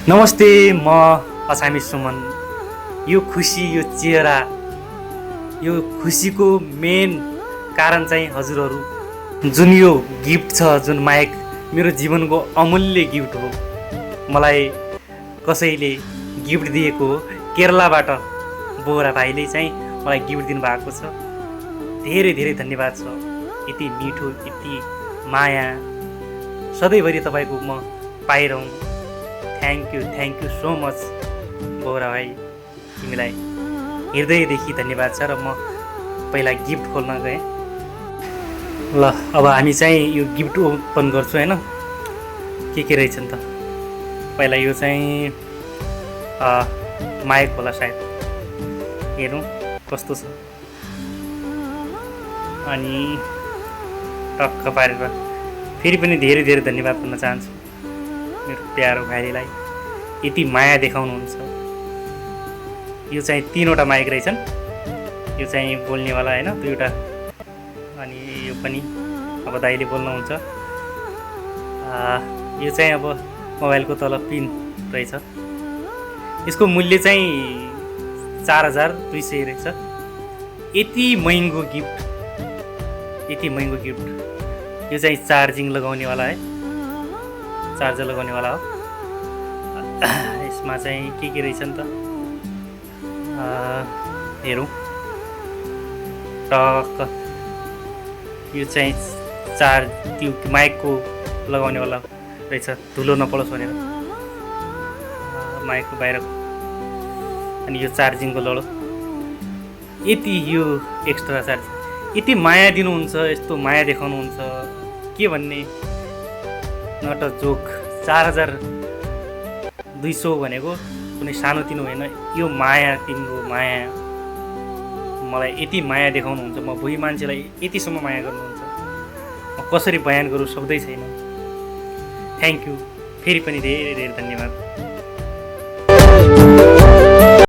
नमस्ते, म अछामी सुमन। यो खुसी, यो चेहरा, यो खुसीको मेन कारण चाहिँ हजुरहरू। जुन यो गिफ्ट छ, जुन माइक मेरो जीवनको अमूल्य गिफ्ट हो। मलाई कसैले गिफ्ट दिएको हो। केरलाबाट बोरा भाइले चाहिँ मलाई गिफ्ट दिनुभएको छ। धेरै धेरै धन्यवाद छ। यति मिठो, यति माया सधैँभरि तपाईँको म पाइरहँ। थ्याङ्क यू सो मच बोरा भाइ, तिमीलाई हृदयदेखि धन्यवाद छ। र म पहिला गिफ्ट खोल्न गएँ। ल, अब हामी चाहिँ यो गिफ्ट ओपन गर्छु होइन, के रहेछन् त। पहिला यो चाहिँ माइक होला सायद, हेरौँ कस्तो छ। अनि टक्क पारेर फेरि पनि धेरै धेरै धन्यवाद भन्न चाहन्छु मेरो प्यारो भाइलाई, यति माया देखाउनुहुन्छ। यो चाहिँ 3वटा माइक रहेछन्। यो चाहिँ बोल्नेवाला होइन, 2वटा। अनि यो पनि अब दाइले बोल्नुहुन्छ। यो चाहिँ अब मोबाइलको तल पिन रहेछ। यसको मूल्य चाहिँ 4200 रहेछ। यति महँगो गिफ्ट, यति महँगो गिफ्ट। यो चाहिँ चार्जिङ लगाउनेवाला है, चार्जर लगाउनेवाला हो। यसमा चाहिँ के रहेछ नि त, हेरौँ टक्क। यो चाहिँ त्यो माइकको लगाउनेवाला रहेछ, धुलो नपरोस् भनेर माइकको बाहिरको। अनि यो चार्जिङको लडो। यति यो एक्स्ट्रा चार्ज, यति माया दिनुहुन्छ, यस्तो माया देखाउनुहुन्छ, के भन्ने। Not a joke. 4200 भनेको कुनै सानोतिनो होइन। यो माया, तिम्रो माया, मलाई यति माया देखाउनुहुन्छ। म बुढी मान्छेलाई यतिसम्म माया गर्नुहुन्छ, म कसरी बयान गरौँ, शब्दै छैन। थ्याङ्क यू, फेरि पनि धेरै धेरै धन्यवाद।